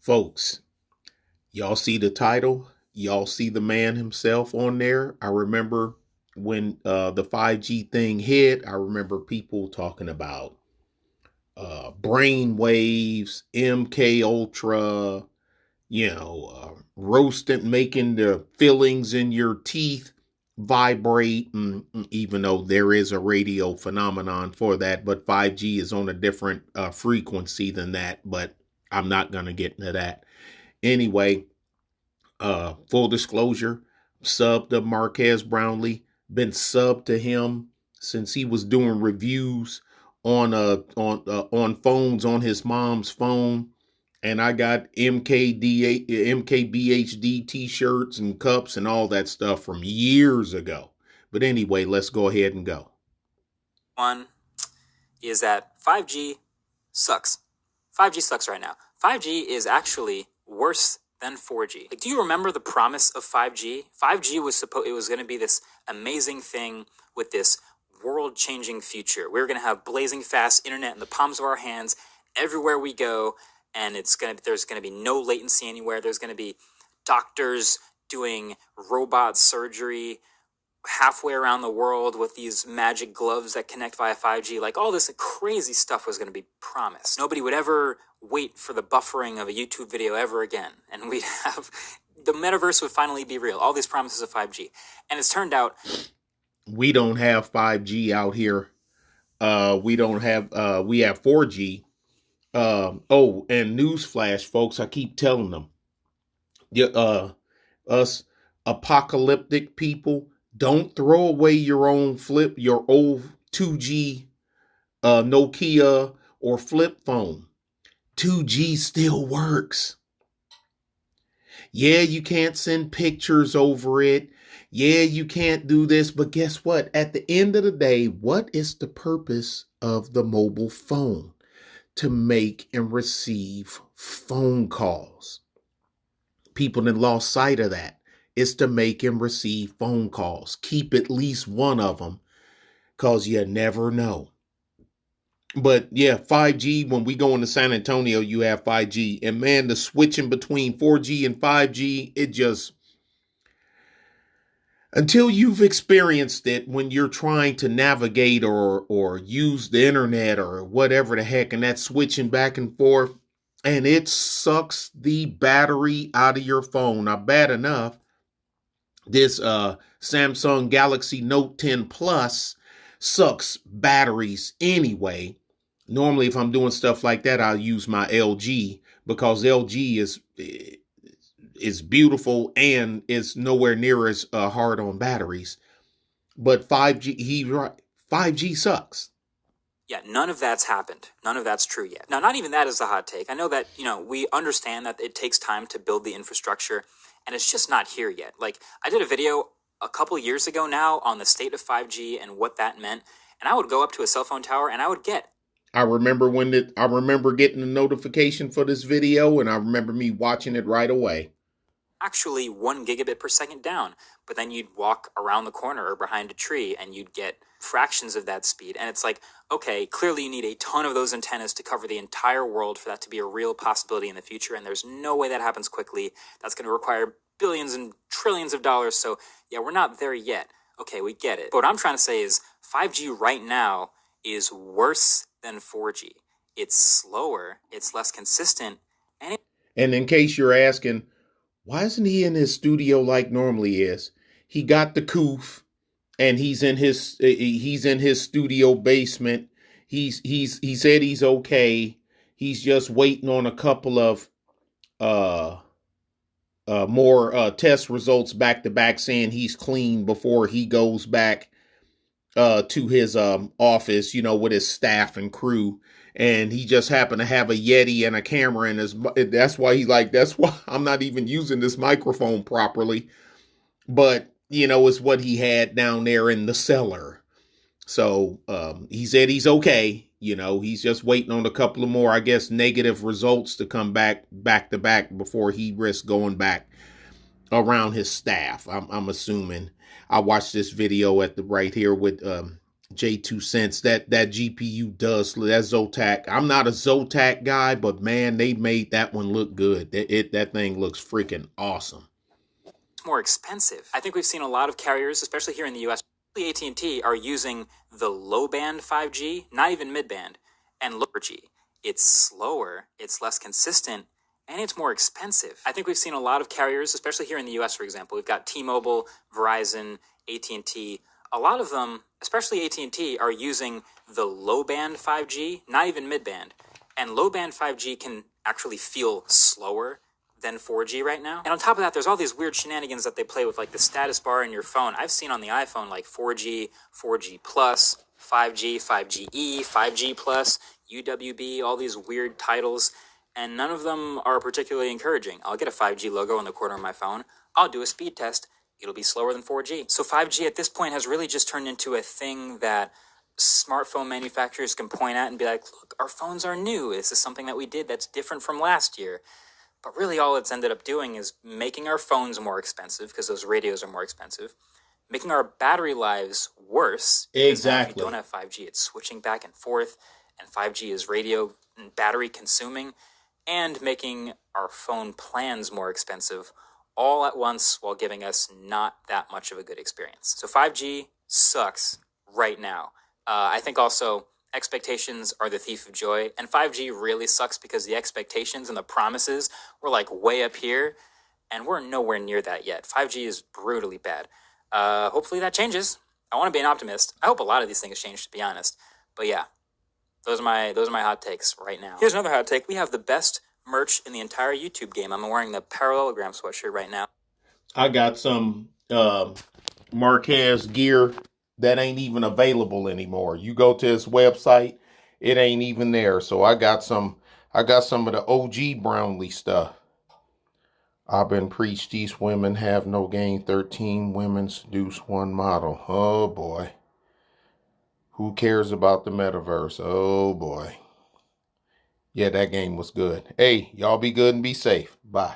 Folks, y'all see the title? Y'all see the man himself on there? I remember when the 5G thing hit, I remember people talking about brain waves, MK Ultra, roasting, making the fillings in your teeth vibrate. Even though there is a radio phenomenon for that, but 5G is on a different frequency than that. But I'm not going to get into that. Anyway, full disclosure, sub to Marquez Brownlee, been sub to him since he was doing reviews on phones on his mom's phone. And I got MKBHD t-shirts and cups and all that stuff from years ago. But anyway, let's go ahead and go. One is that 5G sucks. 5G sucks right now. 5G is actually worse than 4G. Do you remember the promise of 5G? 5G was it was going to be this amazing thing with this world-changing future. We were going to have blazing fast internet in the palms of our hands everywhere we go, and there's going to be no latency anywhere. There's going to be doctors doing robot surgery halfway around the world with these magic gloves that connect via 5G. Like, all this crazy stuff was going to be promised. Nobody would ever wait for the buffering of a YouTube video ever again. And we'd have, the metaverse would finally be real. All these promises of 5G. And it's turned out, we don't have 5G out here. We have 4G. Oh, and newsflash, folks, I keep telling them, us apocalyptic people, don't throw away your old 2G Nokia or flip phone. 2G still works. Yeah, you can't send pictures over it. Yeah, you can't do this. But guess what? At the end of the day, what is the purpose of the mobile phone? To make and receive phone calls. People that lost sight of that. It's to make and receive phone calls. Keep at least one of them, because you never know. But yeah, 5G, when we go into San Antonio, you have 5G. And man, the switching between 4G and 5G, it just, until you've experienced it when you're trying to navigate or use the internet or whatever the heck, and that's switching back and forth, and it sucks the battery out of your phone. Now, bad enough, this Samsung Galaxy Note 10 Plus sucks batteries anyway. Normally, if I'm doing stuff like that, I'll use my LG, because LG is beautiful and it's nowhere near as hard on batteries. But 5G sucks. Yeah, none of that's happened. None of that's true yet. Now, not even that is a hot take. I know that, we understand that it takes time to build the infrastructure, and it's just not here yet. Like, I did a video a couple years ago now on the state of 5G and what that meant, and I would go up to a cell phone tower and I would get, I remember getting a notification for this video, and I remember me watching it right away. Actually 1 gigabit per second down, but then you'd walk around the corner or behind a tree and you'd get fractions of that speed. And it's like, okay, clearly you need a ton of those antennas to cover the entire world for that to be a real possibility in the future, and there's no way that happens quickly. That's going to require billions and trillions of dollars. So yeah, we're not there yet. Okay, we get it. But what I'm trying to say is 5G right now is worse than 4G. It's slower, it's less consistent, and in case you're asking, why isn't he in his studio like normally is? He got the coof, and he's in his studio basement. He said he's okay. He's just waiting on a couple of more test results back to back, saying he's clean before he goes back to his office, with his staff and crew. And he just happened to have a Yeti and a camera in his. That's why I'm not even using this microphone properly. But, it's what he had down there in the cellar. So he said he's okay. He's just waiting on a couple of more, I guess, negative results to come back to back before he risks going back around his staff. I'm assuming. I watched this video right here with J2 Sense. That GPU does, that Zotac. I'm not a Zotac guy, but man, they made that one look good. That thing looks freaking awesome. More expensive. I think we've seen a lot of carriers, especially here in the US, AT&T, are using the low band 5G, not even mid band, and lower G. It's slower, it's less consistent, and it's more expensive. I think we've seen a lot of carriers, especially here in the US, for example. We've got T-Mobile, Verizon, AT&T. A lot of them, especially AT&T, are using the low band 5G, not even mid band. And low band 5G can actually feel slower than 4G right now. And on top of that, there's all these weird shenanigans that they play with, like the status bar in your phone. I've seen on the iPhone like 4G, 4G plus, 5G, 5GE, 5G plus, UWB, all these weird titles, and none of them are particularly encouraging. I'll get a 5G logo in the corner of my phone. I'll do a speed test. It'll be slower than 4G. So 5G at this point has really just turned into a thing that smartphone manufacturers can point at and be like, look, our phones are new. This is something that we did that's different from last year. But really all it's ended up doing is making our phones more expensive because those radios are more expensive, making our battery lives worse. Exactly. If you don't have 5G, it's switching back and forth, and 5G is radio and battery consuming, and making our phone plans more expensive all at once while giving us not that much of a good experience. So 5G sucks right now. I think also expectations are the thief of joy, and 5G really sucks because the expectations and the promises were like way up here, and we're nowhere near that yet. 5G is brutally bad. Hopefully that changes. I want to be an optimist. I hope a lot of these things change, to be honest. But yeah, those are my hot takes right now. Here's another hot take. We have the best merch in the entire YouTube game. I'm wearing the Parallelogram sweatshirt right now. I got some Marquez gear that ain't even available anymore. You go to his website, it ain't even there. So I got some of the OG Brownlee stuff. I've been preached these women have no game. 13 women seduce one model. Oh boy. Who cares about the metaverse? Oh boy. Yeah, that game was good. Hey, y'all be good and be safe. Bye.